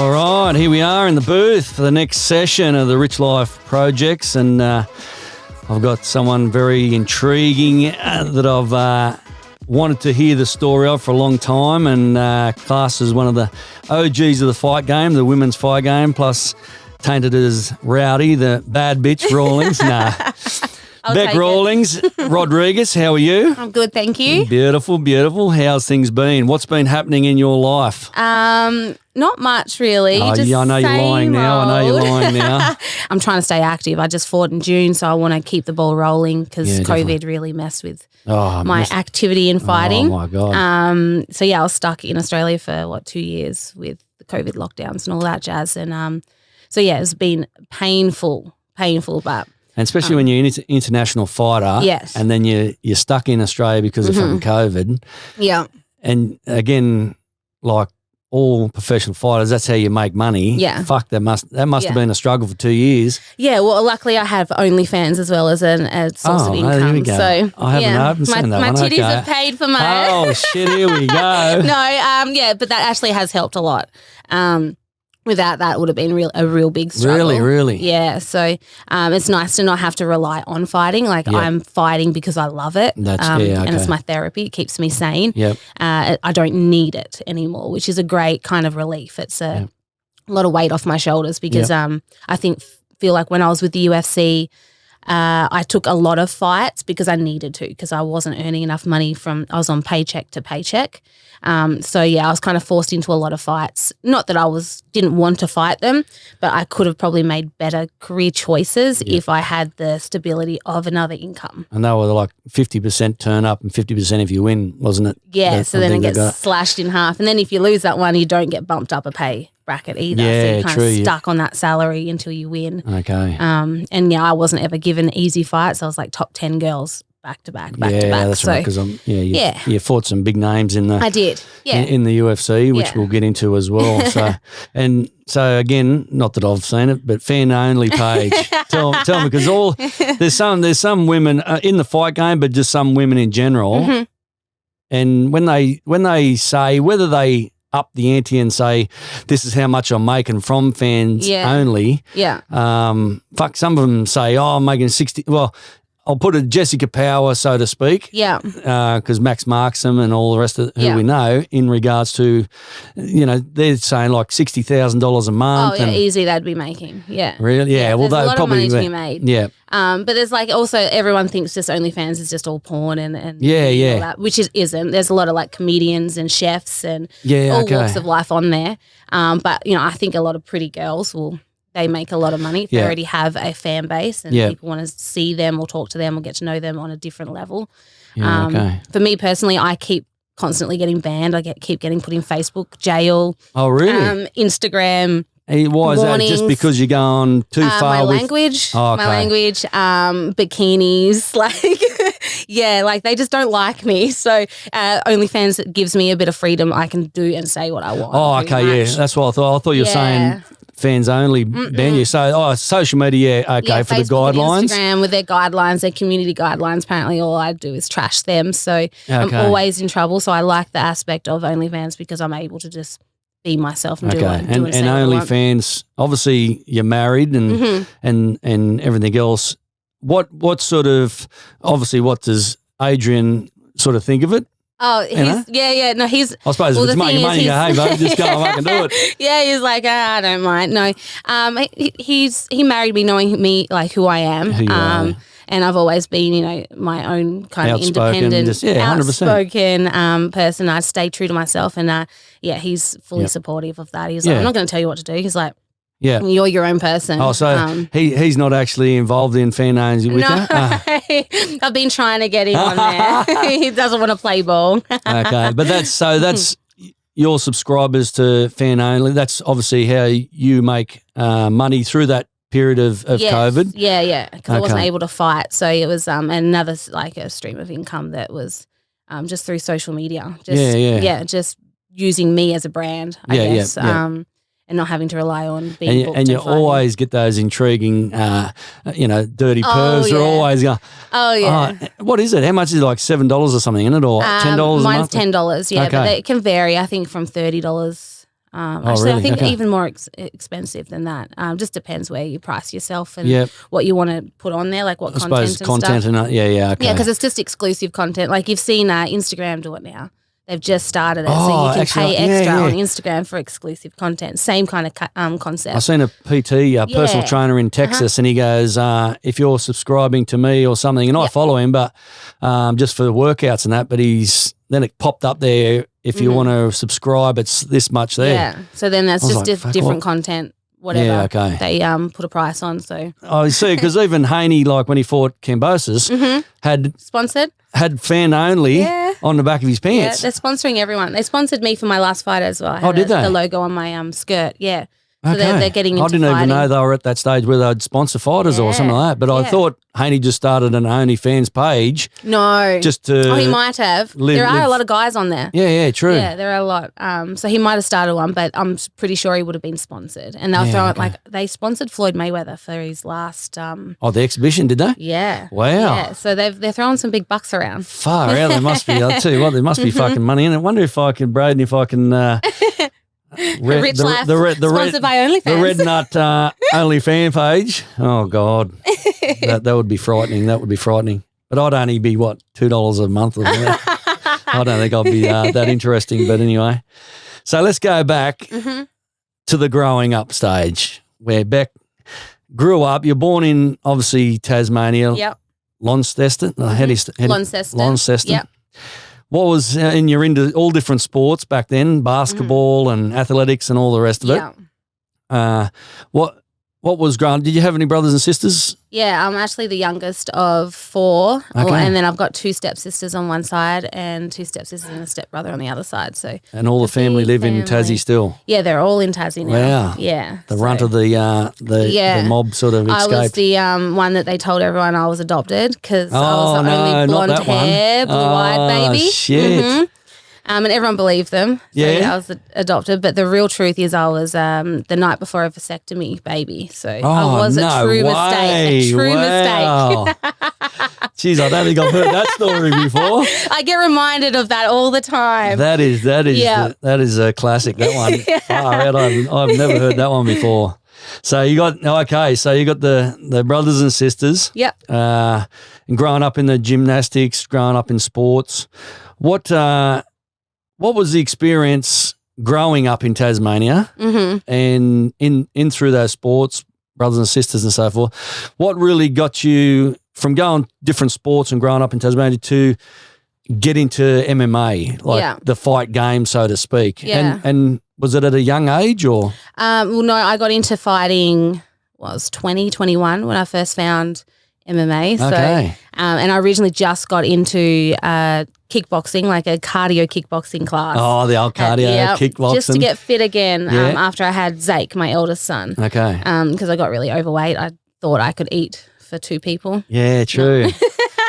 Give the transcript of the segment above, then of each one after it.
All right, here we are in the booth for the next session of the Rich Life Projects, and I've got someone very intriguing that I've wanted to hear the story of for a long time, and classed as one of the OGs of the fight game, the women's fight game, plus tainted as Rowdy, the bad bitch Rawlings. Bec Rodriguez, how are you? I'm good, thank you. Beautiful, beautiful. How's things been? What's been happening in your life? Not much really. Oh, just yeah, I know you're lying now. I'm trying to stay active. I just fought in June, so I want to keep the ball rolling because COVID really messed with my activity in fighting. Oh, my God. So, yeah, I was stuck in Australia for, 2 years with the COVID lockdowns and all that jazz. And so, yeah, it's been painful, but... And especially when you're an international fighter, yes, and then you're stuck in Australia because of fucking COVID. Yeah. And again, like all professional fighters, that's how you make money. Yeah. Fuck, that must have been a struggle for 2 years. Yeah, well, luckily I have OnlyFans as well as a source of income. There we go. So I haven't seen that my one. titties have paid for my... Oh, shit, here we go. No, but that actually has helped a lot. Without that, it would have been a real big struggle. Really? Yeah. So it's nice to not have to rely on fighting. Like I'm fighting because I love it. And it's my therapy. It keeps me sane. Yep. I don't need it anymore, which is a great kind of relief. It's a lot of weight off my shoulders because I feel like when I was with the UFC, I took a lot of fights because I needed to, because I wasn't earning enough money I was on paycheck to paycheck. So yeah, I was kind of forced into a lot of fights. Not that I didn't want to fight them, but I could have probably made better career choices if I had the stability of another income. And they were like 50% turn up and 50% if you win, wasn't it? Yeah, so then it gets slashed in half. And then if you lose that one, you don't get bumped up a pay bracket either. Yeah, so you're kind of stuck on that salary until you win. Okay. And yeah, I wasn't ever given easy fights. I was like top 10 girls back to back. Yeah, that's right. Because you fought some big names in the. I did. Yeah. In the UFC, which we'll get into as well. So again, not that I've seen it, but fan only page. Tell me, because there's some women in the fight game, but just some women in general. And when they say, whether they up the ante and say, this is how much I'm making from fans only. Yeah. Fuck, some of them say, I'm making 60. Well, I'll put a Jessica Power, so to speak. Yeah. Because Max marks them and all the rest of who we know in regards to, they're saying like $60,000 a month. Oh, yeah, easzy they'd be making. Yeah. Really? Yeah. Well, there's a lot probably of money to be made. Yeah. But there's like also everyone thinks just OnlyFans is just all porn and all that, which it isn't. There's a lot of like comedians and chefs and all walks of life on there. But, I think a lot of pretty girls they make a lot of money if they already have a fan base and people want to see them or talk to them or get to know them on a different level. For me personally, I keep constantly getting banned. I keep getting put in Facebook jail. Oh, really? Instagram. Why is that? Just because you're going too far? My language. Oh, okay. My language. Bikinis. Like they just don't like me. So OnlyFans gives me a bit of freedom. I can do and say what I want. Oh, okay, yeah. That's what I thought. I thought you were saying fans only ban you. So, social media, for Facebook the guidelines. And Instagram with their guidelines, their community guidelines. Apparently, all I do is trash them. So I'm always in trouble. So I like the aspect of OnlyFans because I'm able to just be myself and do what and OnlyFans. Obviously, you're married and everything else. What sort of what does Adrian sort of think of it? Oh, no, he's... I suppose if it's making money, you go, hey, mate, just go and I can do it. Yeah, he's like, I don't mind. No, he married me knowing me, like, who I am. Who you are. And I've always been, my own kind of independent, 100%. outspoken person. I stay true to myself. And, he's fully supportive of that. He's like, I'm not going to tell you what to do. He's like, you're your own person. Oh, so he's not actually involved in fan owns with you? I've been trying to get him on there. He doesn't want to play ball. Okay, but that's your subscribers to fan only. That's obviously how you make money through that period of COVID. Yeah, because I wasn't able to fight. So it was another like a stream of income that was just through social media. Just using me as a brand, I guess. And not having to rely on being booked. And you always get those intriguing, dirty pervs. They're always going, what is it? How much is it, like $7 or something in it, or $10 a month? Mine's $10, but it can vary, I think, from $30 Actually, really? I think Okay. even more expensive than that. Just depends where you price yourself and Yep. what you want to put on there, like what I content suppose and content stuff. and yeah, okay. Yeah, because it's just exclusive content. Like you've seen Instagram do it now. They've just started it, so Oh, you can actually, pay extra yeah. on Instagram for exclusive content. Same kind of concept. I seen a PT, a personal Yeah. trainer in Texas, and he goes, if you're subscribing to me or something, and I follow him, but just for the workouts and that, but then it popped up there, if you want to subscribe, it's this much there. Yeah, so then that's I was just like, fuck, different what? content, whatever. Yeah, okay. They put a price on, so. I see, because even Haney, like when he fought Cambosis, Sponsored? had fan only Yeah. on the back of his Yeah, pants. they're sponsoring everyone. They sponsored me for my last fight as well. I had did they? the logo on my skirt, yeah. So Okay. they're getting into I didn't even fighting. know they were at that stage where they'd sponsor fighters or something like that. But I Yeah. thought Haney just started an OnlyFans page No. just to. Oh, he might have. There are a lot of guys on there. Yeah, true. Yeah, there are a lot. So he might have started one, but I'm pretty sure he would have been sponsored. And they were throwing like they sponsored Floyd Mayweather for his last. Oh, the exhibition, did they? Yeah. Wow. Yeah. So they're throwing some big bucks around. Far out. There must be. I'll tell you what, there must be fucking money in it. I wonder if I can, Braden, if I can. Rich Life, sponsored by OnlyFans. The Red Nut OnlyFans page. Oh, God. that would be frightening. That would be frightening. But I'd only be, what, $2 a month or something. I don't think I'd be that interesting. But anyway. So let's go back to the growing up stage where Bec grew up. You're born in, obviously, Tasmania. Yep. Launceston. Launceston. Yep. What was, and you're into all different sports back then, basketball and athletics and all the rest of it. Yeah. What was growing? Did you have any brothers and sisters? Yeah, I'm actually the youngest of 4. Okay. And then I've got 2 stepsisters on one side and 2 stepsisters and a stepbrother on the other side. So And all the family live in family. Tassie still. yeah, they're all in Tassie now. Wow. Yeah. The runt of the mob sort of I was escaped. the one that they told everyone I was adopted because I was Oh, the no, only not blonde that one. hair, blue-eyed baby. Shit. Mhm. And everyone believed them. So Yeah. I was adopted. But the real truth is I was the night before a vasectomy baby. So I was a true mistake. A true mistake. Jeez, I don't think I've heard that story before. I get reminded of that all the time. That is Yeah. that is a classic. That one. Far out. I've never heard that one before. So you got the brothers and sisters. Yep. And growing up in the gymnastics, growing up in sports. What was the experience growing up in Tasmania and in through those sports, brothers and sisters and so forth? What really got you from going different sports and growing up in Tasmania to get into MMA, like the fight game, so to speak? Yeah. And was it at a young age or? Well, no, I got into fighting, I was 21 when I first found MMA. So, Okay. and I originally just got into kickboxing, like a cardio kickboxing class. Oh, the old cardio kickboxing. Just to get fit again Yeah. after I had Zake, my eldest son. Okay. Because I got really overweight. I thought I could eat for 2 people. Yeah, true.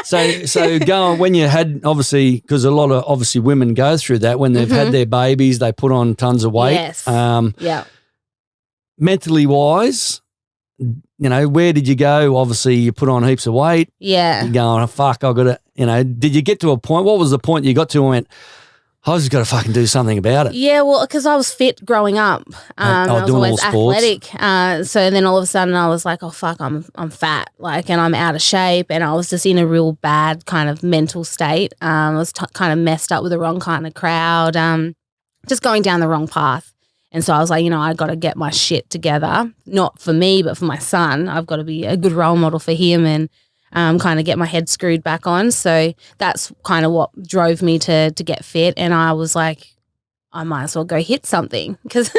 So going when you had obviously because a lot of obviously women go through that when they've had their babies, they put on tons of weight. Yes. Yeah. Mentally wise, where did you go? Obviously, you put on heaps of weight. Yeah. You're going, oh, fuck, I got to. Did you get to a point? What was the point you got to and went? I just got to fucking do something about it. Yeah, well, because I was fit growing up. I was doing always all sports. athletic. So then all of a sudden I was like, oh, fuck, I'm fat, and I'm out of shape. And I was just in a real bad kind of mental state. I was kind of messed up with the wrong kind of crowd, just going down the wrong path. And so I was like, I got to get my shit together, not for me, but for my son. I've got to be a good role model for him and kind of get my head screwed back on. So that's kind of what drove me to get fit. And I was like, I might as well go hit something because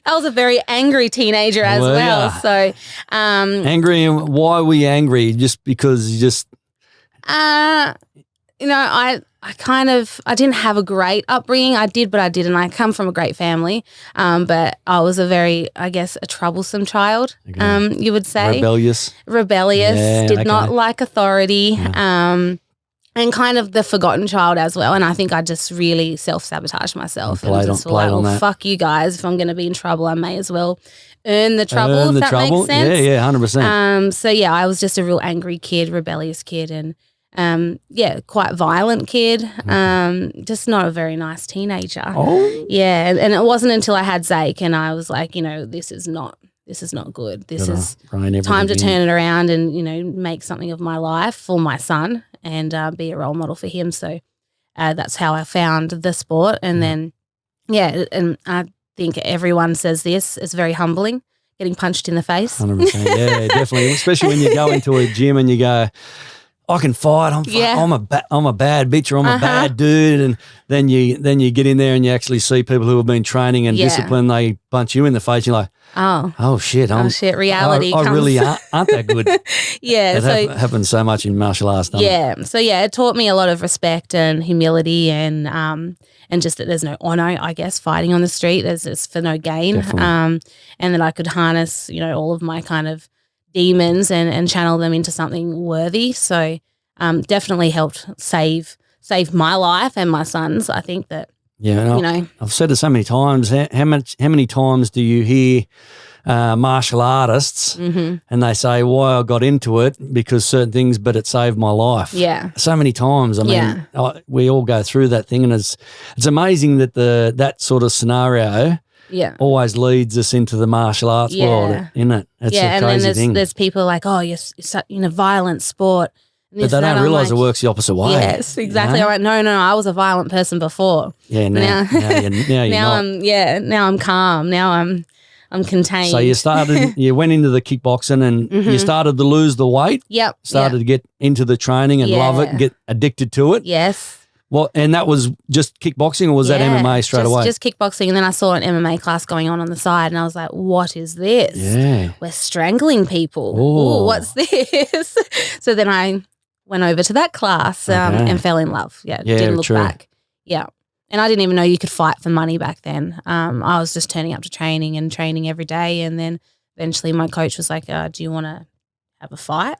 I was a very angry teenager as well. Yeah. So Angry, and why were you angry? Just because you just I didn't have a great upbringing. I did, but I didn't. I come from a great family, but I was a very, I guess, a troublesome child, you would say. rebellious. Yeah, did not like authority, and kind of the forgotten child as well. And I think I just really self-sabotaged myself. And just like, well, fuck you guys. If I'm going to be in trouble, I may as well earn the trouble, if that makes sense. Yeah, 100%. So, yeah, I was just a real angry kid, rebellious kid, and quite violent kid. Just not a very nice teenager. Oh. Yeah, and it wasn't until I had Zake and I was like, this is not good. This is time to turn it around and, make something of my life for my son and be a role model for him. So that's how I found the sport. And then, and I think everyone says this, it's very humbling, getting punched in the face. 100%. Yeah, definitely. Especially when you go into a gym and you go, I can fight. I'm a bad bitch, or I'm a bad dude, and then you get in there and you actually see people who have been training and disciplined. They punch you in the face. You're like, oh shit, reality. I really aren't that good. It happens so much in martial arts. So it taught me a lot of respect and humility, and just that there's no honor, I guess, fighting on the street. It's for no gain, and that I could harness, all of my kind of demons and channel them into something worthy. So definitely helped save my life and my son's. I think that I've said it so many times. How many times do you hear martial artists and they say, why I got into it because certain things, but it saved my life. Yeah. So many times. I mean, we all go through that thing, and it's amazing that that sort of scenario always leads us into the martial arts world, isn't it? It's a crazy thing. There's people like, oh, you're in a violent sport. But they don't realise it works the opposite way. Yes, exactly. I'm like, no, I was a violent person before. Yeah, now you're not. Now I'm calm. Now I'm contained. So you went into the kickboxing and you started to lose the weight. Yep. Started to get into the training and love it and get addicted to it. Yes. Well, and that was just kickboxing, or was that MMA straight away? Just kickboxing, and then I saw an MMA class going on the side, and I was like, what is this? Yeah. We're strangling people. Ooh, what's this? So then I went over to that class and fell in love. Yeah, didn't look back. Yeah. And I didn't even know you could fight for money back then. I was just turning up to training every day, and then eventually my coach was like, do you want to have a fight?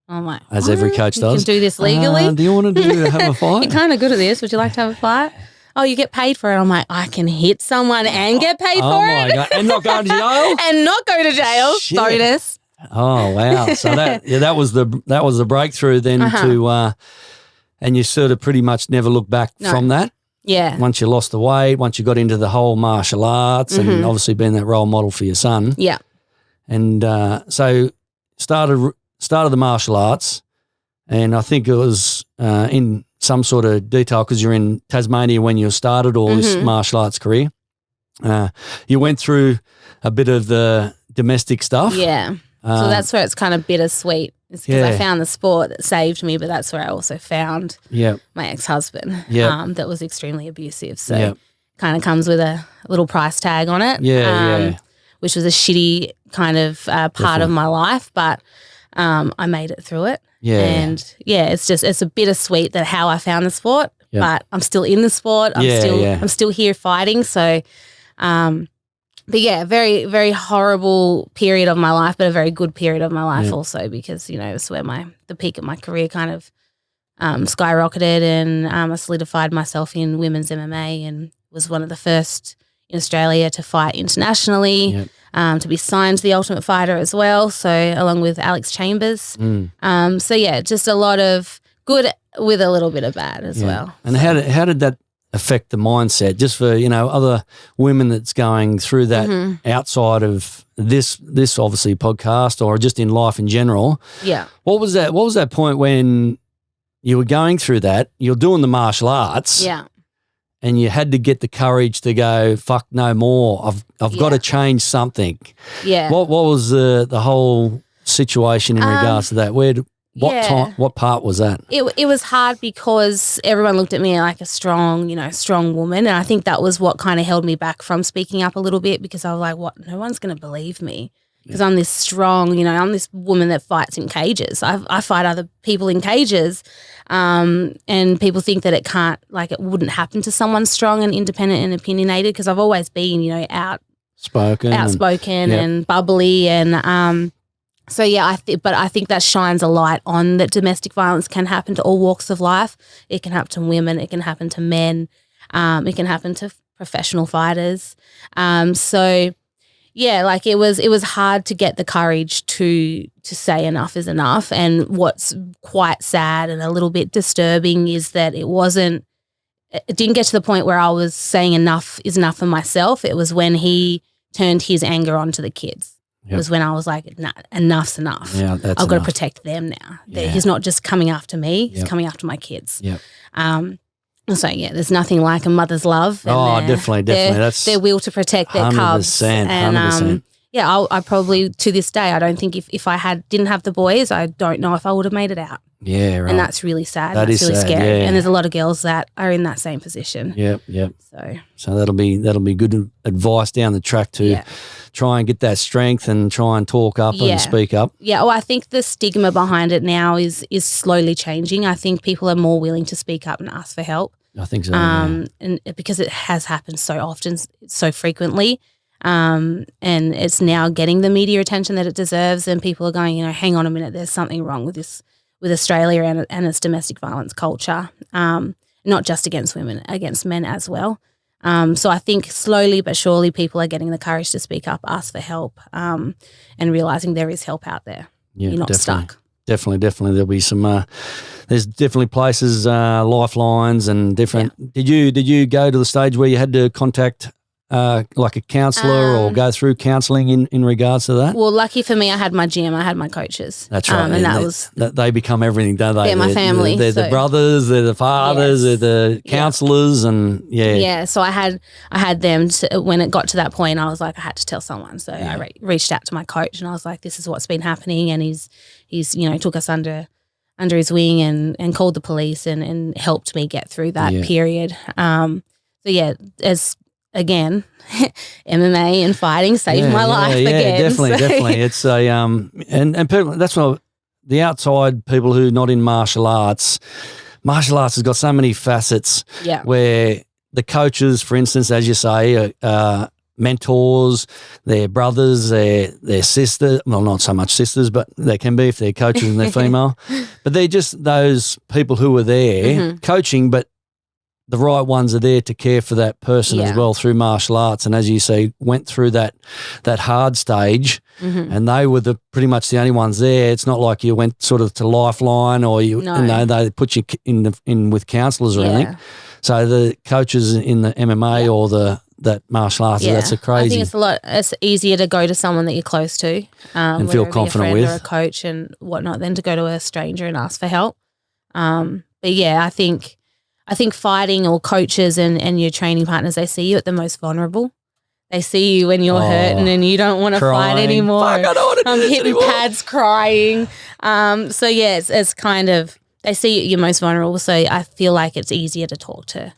I'm like, as every coach does. You can do this legally. Do you want to have a fight? You're kind of good at this. Would you like to have a fight? Oh, you get paid for it. I'm like, I can hit someone and get paid for it. Oh, my God. And not go to jail? And not go to jail. Shit. Bonus. Oh, wow. So that was the breakthrough then and you sort of pretty much never looked back from that? Yeah. Once you lost the weight, once you got into the whole martial arts and obviously being that role model for your son. Yeah. And so started the martial arts, and I think it was in some sort of detail because you're in Tasmania when you started all this martial arts career. You went through a bit of the domestic stuff. Yeah. So that's where it's kind of bittersweet. It's because I found the sport that saved me, but that's where I also found my ex-husband that was extremely abusive. So kind of comes with a little price tag on it, which was a shitty kind of part of my life, but I made it through it. Yeah. And it's a bittersweet that how I found the sport, but I'm still in the sport. I'm still here fighting. So, but very, very horrible period of my life, but a very good period of my life also, because, it's where the peak of my career kind of skyrocketed, and I solidified myself in women's MMA and was one of the first in Australia to fight internationally, to be signed to the Ultimate Fighter as well, so along with Alex Chambers. Just a lot of good with a little bit of bad as well. And how did that affect the mindset, just for other women that's going through that outside of this obviously podcast, or just in life in general? What was that point when you were going through that, you're doing the martial arts, and you had to get the courage to go, fuck no more, I've got to change something? What was the whole situation in regards to that? What part was that? It was hard because everyone looked at me like a strong woman, and I think that was what kind of held me back from speaking up a little bit, because I was like, what? No one's going to believe me because I'm this strong, I'm this woman that fights in cages. I fight other people in cages, and people think that it wouldn't happen to someone strong and independent and opinionated, because I've always been, outspoken and bubbly, and but I think that shines a light on that domestic violence can happen to all walks of life. It can happen to women. It can happen to men. It can happen to professional fighters. Yeah, like it was hard to get the courage to say enough is enough. And what's quite sad and a little bit disturbing is that it didn't get to the point where I was saying enough is enough for myself. It was when he turned his anger onto the kids. Yep. It was when I was like, nah, enough's enough. Yeah, that's I've got to protect them now. Yeah. He's not just coming after me, he's coming after my kids. Yep. So, there's nothing like a mother's love. And definitely. That's their will to protect their 100%, cubs. 100%. I probably, to this day, I don't think if I didn't have the boys, I don't know if I would have made it out. Yeah, right. And that's really sad. That's really sad, scary. yeah. And there's a lot of girls that are in that same position. Yep. So that'll be good advice down the track to try and get that strength and try and talk up and speak up. Yeah, well, I think the stigma behind it now is slowly changing. I think people are more willing to speak up and ask for help. I think so. And because it has happened so often, so frequently. And it's now getting the media attention that it deserves, and people are going, hang on a minute, there's something wrong with Australia and its domestic violence culture, not just against women, against men as well. So I think slowly but surely people are getting the courage to speak up, ask for help, and realising there is help out there. Yeah, you're not stuck. Definitely. There'll be some. There's definitely places, lifelines, and different. Yeah. Did you go to the stage where you had to contact like a counsellor or go through counselling in regards to that? Well, lucky for me, I had my gym, I had my coaches. That's right. And they become everything, don't they? They're my family. They're the brothers, they're the fathers, they're the counsellors, and Yeah, so I had them when it got to that point, I was like, I had to tell someone. So I reached out to my coach and I was like, this is what's been happening, and he's took us under his wing and called the police and helped me get through that period. As again, MMA and fighting saved my life again. Definitely. It's a and people, that's what the outside people who are not in martial arts has got so many facets. Yeah. Where the coaches, for instance, as you say, mentors, their brothers, their sisters. Well, not so much sisters, but they can be if they're coaches and they're female. But they're just those people who are there coaching, but the right ones are there to care for that person as well through martial arts. And as you say, went through that hard stage, and they were pretty much the only ones there. It's not like you went sort of to Lifeline or they put you in with counsellors or anything. So the coaches in the MMA or that martial arts, that's a crazy. I think it's easier to go to someone that you're close to and feel confident with, or a coach and whatnot, than to go to a stranger and ask for help. But yeah, I think fighting or coaches and your training partners, they see you at the most vulnerable. They see you when you're hurting and you don't want to fight anymore. Fuck, I don't want to do this hitting anymore. pads, crying. So yeah, it's kind of, they see you, you're most vulnerable. So I feel like it's easier to talk to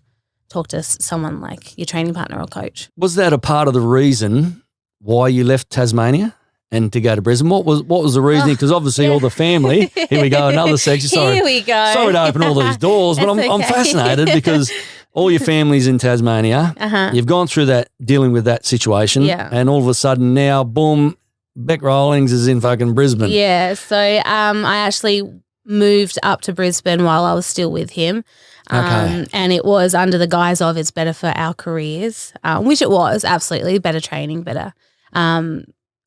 someone like your training partner or coach. Was that a part of the reason why you left Tasmania and to go to Brisbane? What was the reasoning? Because obviously all the family, here we go, another section. Sorry. Here we go. Sorry to open all these doors, but I'm fascinated because all your family's in Tasmania. You've gone through that, dealing with that situation. Yeah. And all of a sudden now, boom, Bec Rodriguez is in fucking Brisbane. Yeah. So I actually moved up to Brisbane while I was still with him. And it was under the guise of it's better for our careers, which it was, absolutely, better training, better.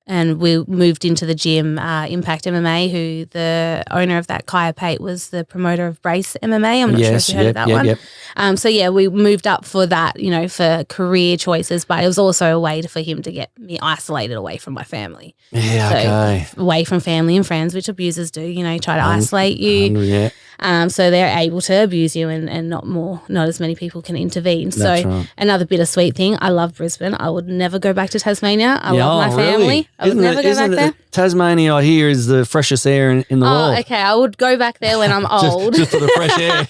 And we moved into the gym, Impact MMA, who the owner of that, Kaya Pate, was the promoter of Brace MMA. I'm not sure if you heard of that one. Yep. So yeah, we moved up for that, for career choices, but it was also a way for him to get me isolated away from my family. Yeah, so away from family and friends, which abusers do, try to isolate you. So they're able to abuse you and not as many people can intervene. That's so right. Another bittersweet thing, I love Brisbane. I would never go back to Tasmania. I love my family. Really? I would never go back there. Tasmania, I hear, is the freshest air in the world. Oh, okay. I would go back there when I'm old. just for the fresh air.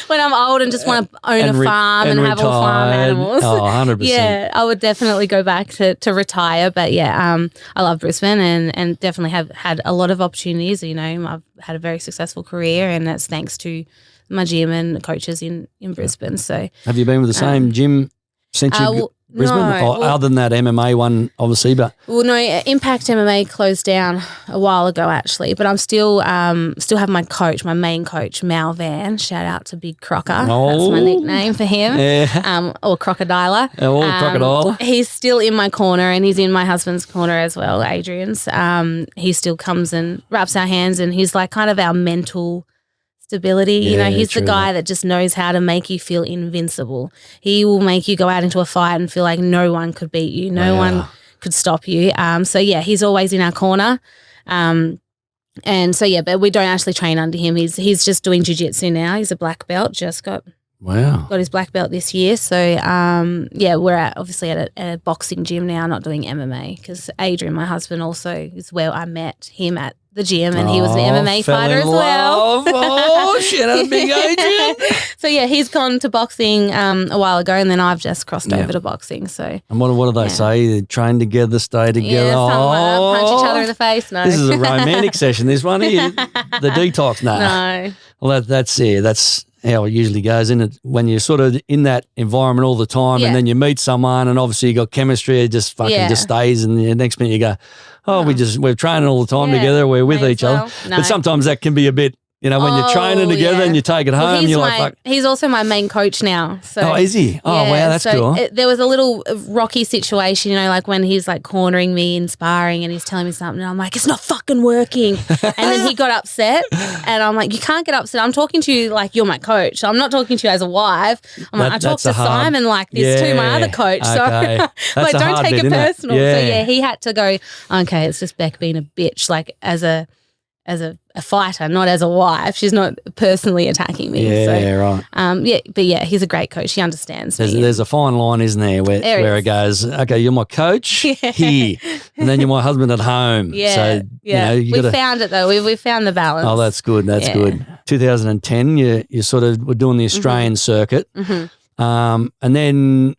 When I'm old and just want to own a farm and have all farm animals. Oh, 100%. Yeah, I would definitely go back to retire. But yeah, I love Brisbane and definitely have had a lot of opportunities. I've had a very successful career, and that's thanks to my gym and coaches in Brisbane. So have you been with the same gym since you Brisbane? No, Other than that MMA one, obviously, but well, no, Impact MMA closed down a while ago actually, but I'm still have my coach, my main coach, Mal Van. Shout out to Big Crocker. That's my nickname for him. Yeah. Or Crocodiler. Crocodile. He's still in my corner, and he's in my husband's corner as well, Adrian's. He still comes and wraps our hands, and he's like kind of our mental stability. He's the guy that just knows how to make you feel invincible. He will make you go out into a fight and feel like no one could beat you, no one could stop you. He's always in our corner. But we don't actually train under him. He's just doing jiu-jitsu now. He's a black belt, just got his black belt this year. So we're obviously at a boxing gym now, not doing MMA, because Adrian, my husband, also is where I met him at the gym, and he was an MMA fighter as well. Oh, shit, a big Adrian. So he's gone to boxing a while ago, and then I've just crossed over to boxing. So and what do they say? They train together, stay together. Punch each other in the face. No, this is a romantic session. This one here, the detox. No. Well, that's how it usually goes, isn't it? When you're sort of in that environment all the time, and then you meet someone, and obviously you got chemistry. It just fucking just stays, and the next minute you go, we're training all the time together. We're with each other. No. But sometimes that can be a bit, when you're training together and you take it home, you're like, fuck. He's also my main coach now. So. Oh, is he? Oh, wow, that's cool. There was a little rocky situation, like when he's like cornering me in sparring and he's telling me something, and I'm like, it's not fucking working. And then he got upset, and I'm like, you can't get upset. I'm talking to you like you're my coach. I'm not talking to you as a wife. I talk to Simon like this to my other coach. Okay. So like, don't take it personal. So he had to go, okay, it's just Beck being a bitch, like as a fighter, not as a wife. She's not personally attacking me. Right. He's a great coach. He understands me. There's a fine line, isn't there, where it goes, okay, you're my coach here, and then you're my husband at home. Yeah. So, we found it though. We found the balance. Oh, that's good. That's good. 2010, you sort of were doing the Australian circuit. And then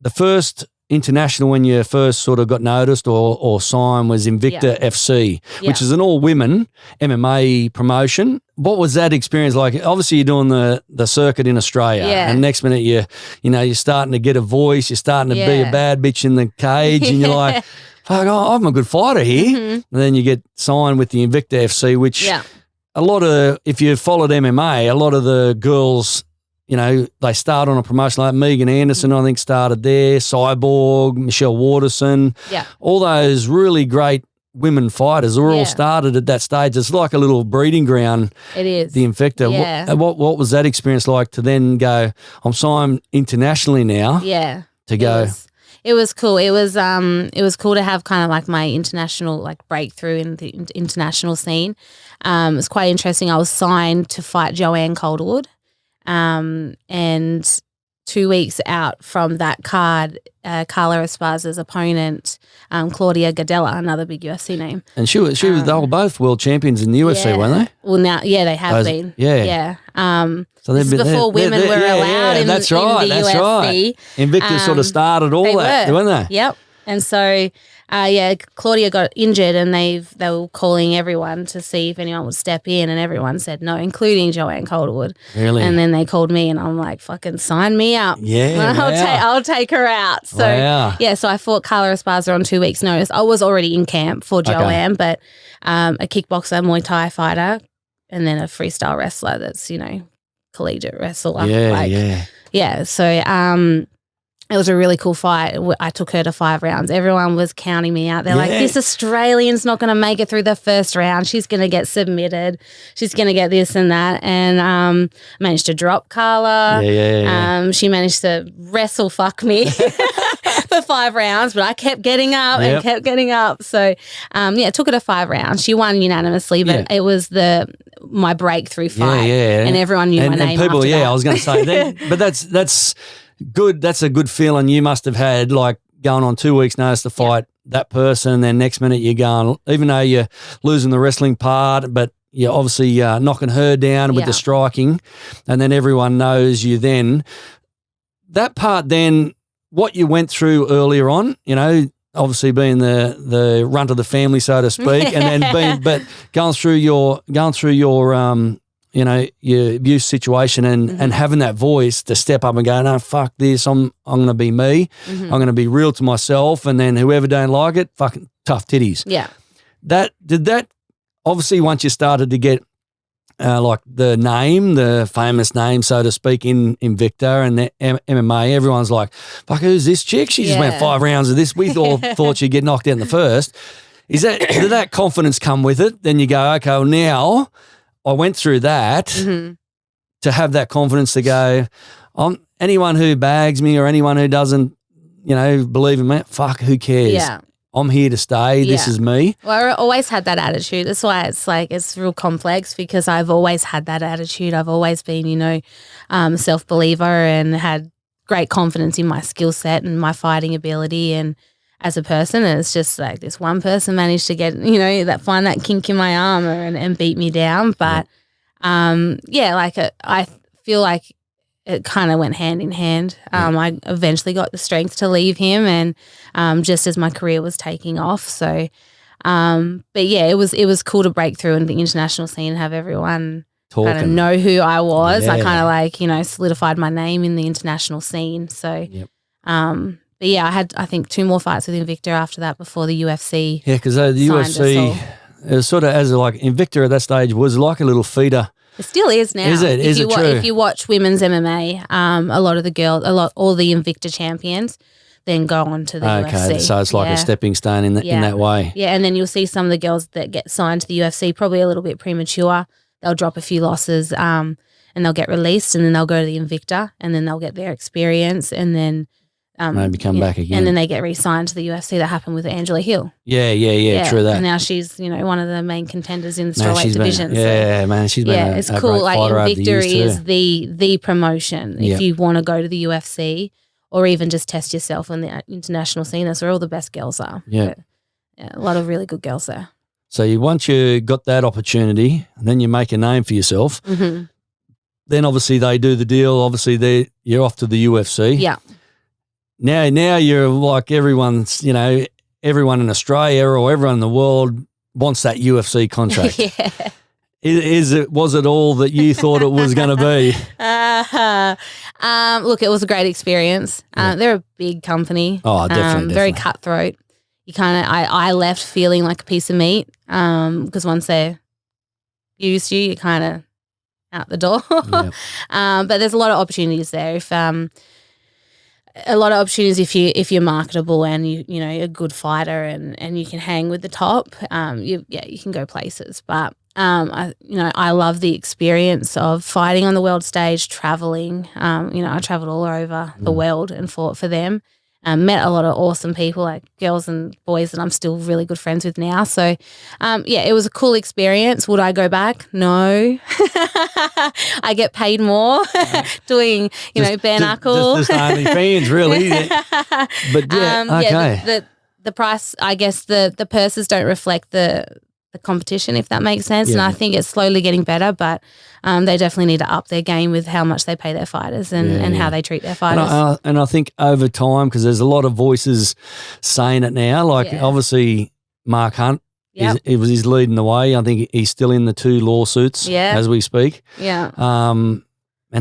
the first international, when you first sort of got noticed or signed, was Invicta FC, which is an all-women MMA promotion. What was that experience like? Obviously, you're doing the circuit in Australia, and next minute you're starting to get a voice, you're starting to be a bad bitch in the cage, and you're like, fuck, I'm a good fighter here. And then you get signed with the Invicta FC, which a lot of, if you followed MMA, a lot of the girls, they start on a promotion like Megan Anderson, I think, started there, Cyborg, Michelle Waterson, all those really great women fighters are all started at that stage. It's like a little breeding ground. It is. The Invicta. Yeah. What was that experience like to then go, I'm signed internationally now? Yeah. To go. It was cool. It was cool to have kind of like my international like breakthrough in the international scene. It was quite interesting. I was signed to fight Joanne Calderwood. And 2 weeks out from that card, Carla Esparza's opponent, Claudia Gadella, another big UFC name. And she was they were both world champions in the UFC, weren't they? Well, now, they have been. Yeah. So this is before women were allowed in the UFC. Right. Invicta sort of started all that, weren't they? Yep. And so, Claudia got injured, and they were calling everyone to see if anyone would step in, and everyone said no, including Joanne Calderwood. Really? And then they called me, and I'm like, fucking sign me up. Yeah, I'll take her out. So so I fought Carla Esparza on 2 weeks' notice. I was already in camp for Joanne, but a kickboxer, Muay Thai fighter, and then a freestyle wrestler that's collegiate wrestler. So it was a really cool fight. I took her to 5 rounds. Everyone was counting me out. They're like, this Australian's not going to make it through the first round. She's going to get submitted. She's going to get this and that. And managed to drop Carla. She managed to wrestle fuck me for 5 rounds, but I kept getting up and kept getting up. So, took her to 5 rounds. She won unanimously, but it was my breakthrough fight. And everyone knew my name people, after that. I was going to say, but that's good. That's a good feeling you must have had, like going on 2 weeks' notice to fight that person, and then next minute you're going, even though you're losing the wrestling part, but you're obviously knocking her down with the striking, and then everyone knows you then. That part then, what you went through earlier on, obviously being the runt of the family, so to speak, and then going through your your abuse situation and having that voice to step up and go, no, fuck this, I'm going to be me. I'm going to be real to myself, and then whoever don't like it, fucking tough titties. Yeah. Did that obviously once you started to get like the famous name, so to speak, in Invicta and the MMA, everyone's like, fuck, who's this chick? She just went 5 rounds of this. We all thought she'd get knocked out in the first. Did that confidence come with it? Then you go, okay, well now I went through that to have that confidence to go, anyone who bags me or anyone who doesn't, believe in me, fuck, who cares? Yeah. I'm here to stay. This is me. Well, I always had that attitude. That's why it's real complex, because I've always had that attitude. I've always been, self-believer and had great confidence in my skill set and my fighting ability and as a person. And it's just like this one person managed to get, find that kink in my armor and beat me down. But, I feel like it kind of went hand in hand. I eventually got the strength to leave him, and just as my career was taking off. So, but yeah, it was cool to break through in the international scene and have everyone kind of know who I was. I kind of solidified my name in the international scene. So, but yeah, I had, I think, 2 more fights with Invicta after that before the UFC. Yeah, because the UFC, it was sort of Invicta at that stage was like a little feeder. It still is now. Is it? Is it true? If you watch women's MMA, a lot of the girls, all the Invicta champions, then go on to the UFC. Okay, so it's like a stepping stone in that way. Yeah, and then you'll see some of the girls that get signed to the UFC probably a little bit premature. They'll drop a few losses, and they'll get released, and then they'll go to the Invicta, and then they'll get their experience, and then maybe come back again. And then they get re-signed to the UFC. That happened with Angela Hill. Yeah, true that. And now she's, one of the main contenders in the strawweight division. She's been it's cool. Like Invicta is the promotion. If you want to go to the UFC or even just test yourself in the international scene, that's where all the best girls are. Yeah. A lot of really good girls there. So once you got that opportunity, and then you make a name for yourself, then obviously they do the deal. Obviously you're off to the UFC. Yeah. Now you're like everyone's, everyone in Australia or everyone in the world wants that UFC contract. Was it all that you thought it was going to be? Look, it was a great experience. They're a big company. Oh, definitely. Very cutthroat. You I left feeling like a piece of meat because once they're used you're kind of out the door. But there's a lot of opportunities there. If you're marketable and you're a good fighter and you can hang with the top, you can go places. But I love the experience of fighting on the world stage, traveling. I traveled all over the world and fought for them. Met a lot of awesome people, like girls and boys that I'm still really good friends with now. So, it was a cool experience. Would I go back? No. I get paid more doing, Bareknuckle. Just OnlyFans, really. But okay. The price, I guess the purses don't reflect the competition, if that makes sense. And I think it's slowly getting better, but they definitely need to up their game with how much they pay their fighters and how they treat their fighters. And I think over time, because there's a lot of voices saying it now, like obviously Mark Hunt, he's leading the way. I think he's still in the 2 lawsuits as we speak. Yeah. And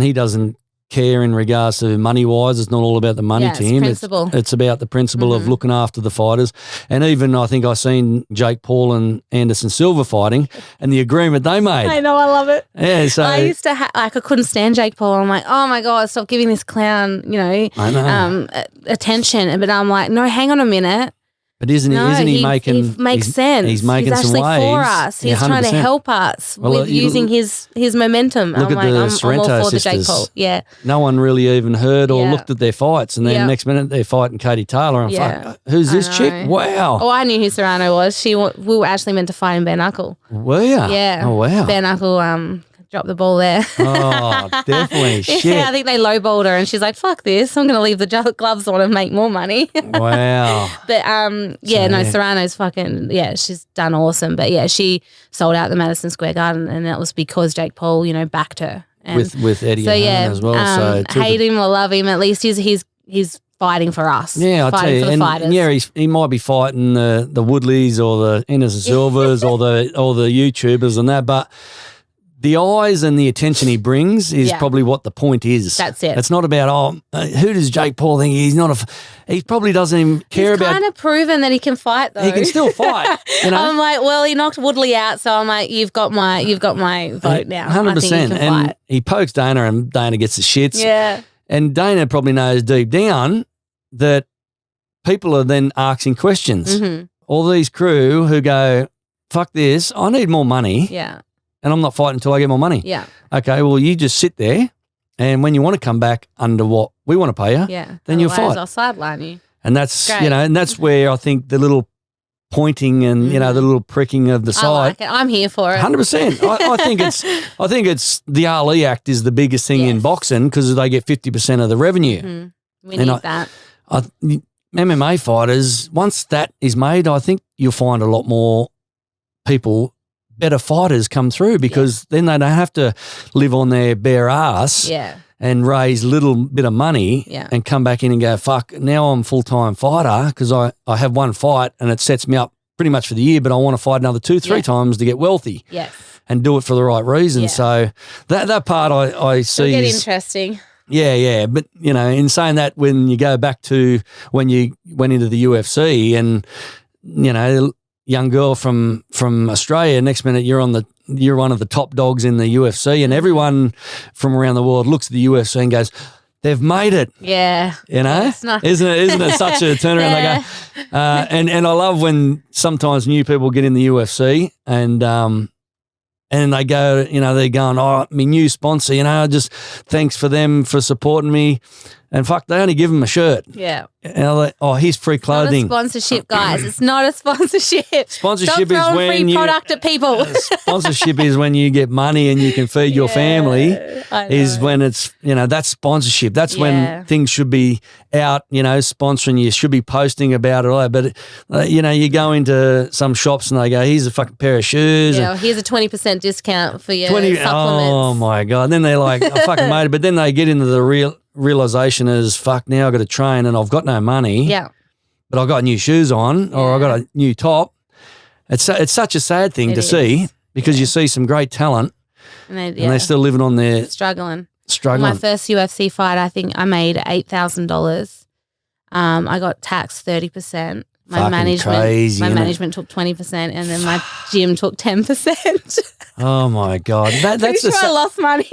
he doesn't care in regards to money-wise. It's not all about the money to him. It's about the principle of looking after the fighters. And even I think I seen Jake Paul and Anderson Silva fighting and the agreement they made. I know, I love it. Yeah, so I used to I couldn't stand Jake Paul. I'm like, oh my God, stop giving this clown, attention. But I'm like, no, hang on a minute. But isn't he making? He makes sense. He's making some some waves for us. He's trying to help us with using his momentum. Look at the Sorrento I'm all for sisters. the Jake Paul. Yeah. No one really even heard or looked at their fights, and then next minute they're fighting Katie Taylor. And fuck, who's this chick? Wow. Oh, I knew who Serrano was. We were actually meant to fight in Bareknuckle. Were you? Yeah. Oh wow. Bareknuckle dropped the ball there. Oh, definitely. Shit. I think they lowballed her and she's like, fuck this. I'm going to leave the gloves on and make more money. Wow. But, Serrano's she's done awesome. But, she sold out the Madison Square Garden and that was because Jake Paul, backed her. And with Eddie as well. Hate him or love him, at least he's fighting for us. Yeah, I tell you, for the fighters. he might be fighting the Woodleys or the Anderson Silvers or the YouTubers and that, but the eyes and the attention he brings is probably what the point is. That's it. It's not about, who does Jake Paul think he's not he probably doesn't even care about. He's kind of proven that he can fight though. He can still fight, you know. I'm like, well, he knocked Woodley out, so I'm like, you've got my vote now. 100%. And he pokes Dana and Dana gets the shits. Yeah. And Dana probably knows deep down that people are then asking questions. Mm-hmm. All these crew who go, fuck this, I need more money. Yeah. And I'm not fighting until I get more money. Yeah. Okay, well, you just sit there, and when you want to come back under what we want to pay you, then you'll fight. I'll sideline you. And that's, Great. you know, and that's where I think the little pointing and, you know, the little pricking of the side. I like it. I'm here for it. 100%. I think it's the Ali Act is the biggest thing in boxing because they get 50% of the revenue. Mm-hmm. We need that. MMA fighters, once that is made, I think you'll find a lot more people, better fighters come through because then they don't have to live on their bare ass and raise little bit of money and come back in and go, fuck, now I'm a full-time fighter because I have one fight and it sets me up pretty much for the year, but I want to fight another 2-3 times to get wealthy and do it for the right reason. So that part I see It'll get is interesting. Yeah. But, you know, in saying that, when you go back to when you went into the UFC and, you know, young girl from Australia, next minute you're one of the top dogs in the UFC and everyone from around the world looks at the UFC and goes, they've made it. Yeah. You know? Isn't it such a turnaround? They go, and I love when sometimes new people get in the UFC and they go, you know, they're going, oh, my new sponsor, you know, just thanks for them for supporting me. And fuck, they only give them a shirt. Yeah. And here's free clothing. Not a sponsorship, guys. It's not a sponsorship. Sponsorship Stop is when free product at people. Sponsorship is when you get money and you can feed your family. Is when it's, you know, that's sponsorship. That's when things should be out, you know, sponsoring you. Should be posting about it. All that. But, you know, you go into some shops and they go, here's a fucking pair of shoes. Yeah, here's a 20% discount for your supplements. Oh, my God. And then they're like, I fucking made it. But then they get into the realization is, fuck, now I've got to train and I've got no money. Yeah. But I've got new shoes on or I've got a new top. It's such a sad thing to see because you see some great talent and they're still living on their struggling. My first UFC fight, I think I made $8,000. I got taxed 30%. My management took 20% and then my gym took 10%. Oh my God. That's I lost money.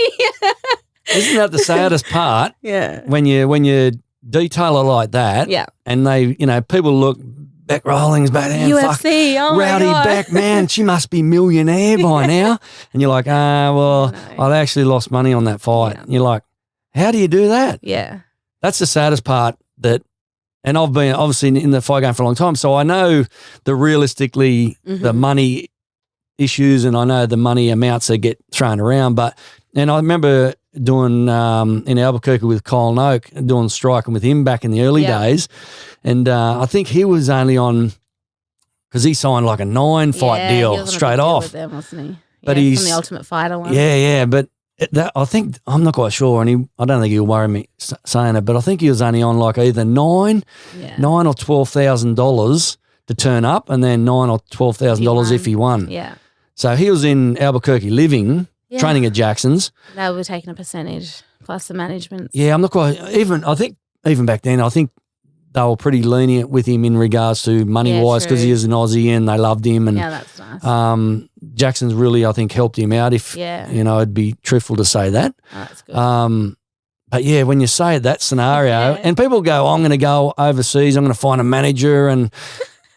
Isn't that the saddest part? Yeah. When you detail it like that, and they, you know, people look, Bec Rollings back there, UFC, fuck, Rowdy Bec, man, she must be millionaire by now. And you're like, I actually lost money on that fight. Yeah. And you're like, how do you do that? Yeah. That's the saddest part and I've been obviously in the fight game for a long time, so I know realistically the money issues and I know the money amounts that get thrown around, and I remember doing in Albuquerque with Colin Oak, doing striking with him back in the early days. And I think he was only on, because he signed like a 9-fight deal straight off. With them, wasn't he? But he's from the Ultimate Fighter one. Yeah. But I think, I'm not quite sure, and I don't think he'll worry me saying it, but I think he was only on like either $9,000 or $12,000 to turn up, and then $9,000 or $12,000 if he won. Yeah. So he was in Albuquerque living. Yeah. Training at Jackson's. They were taking a percentage plus the management. Yeah, I'm not quite, I think even back then, I think they were pretty lenient with him in regards to money-wise because he was an Aussie and they loved him. And, that's nice. Jackson's really, I think, helped him out if, you know, I'd be truthful to say that. Oh, that's good. But yeah, when you say that scenario, and people go, I'm going to go overseas, I'm going to find a manager and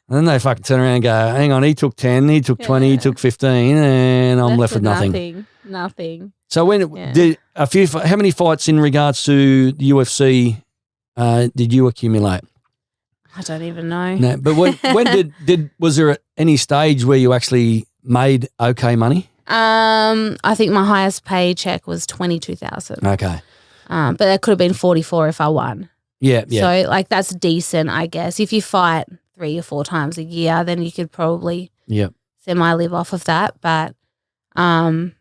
then they fucking turn around and go, hang on, he took 10, he took 20, he took 15 and I'm left with nothing. Nothing. So did how many fights in regards to the UFC did you accumulate? I don't even know. No, but when was there any stage where you actually made okay money? I think my highest paycheck was $22,000. Okay. But that could have been 44 if I won. Yeah. So like that's decent, I guess. If you fight 3 or 4 times a year, then you could probably semi live off of that. But then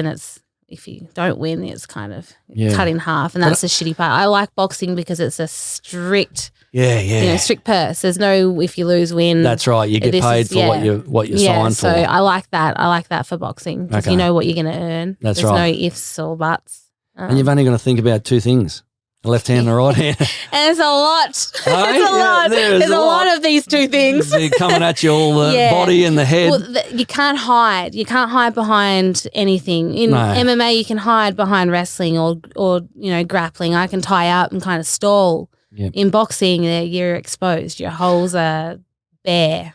it's, if you don't win, it's kind of cut in half, and that's the shitty part. I like boxing because it's a strict Yeah. strict purse. There's no if you lose, win. That's right. You get paid for what you're signed for. So I like that. I like that for boxing because you know what you're going to earn. That's There's right. no ifs or buts. And you've only got to think about two things. The left hand and the right hand. And it's a lot. Hey? It's a lot. There's a lot of these two things. They're coming at you, all the body and the head. Well, you can't hide. You can't hide behind anything. In MMA, you can hide behind wrestling or grappling. I can tie up and kind of stall. Yep. In boxing, you're exposed. Your holes are bare.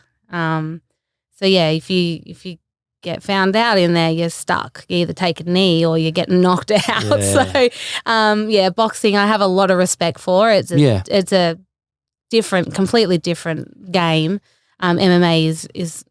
If you get found out in there, you're stuck. You either take a knee or you're getting knocked out. Yeah. So, boxing I have a lot of respect for. It's a completely different game. MMA is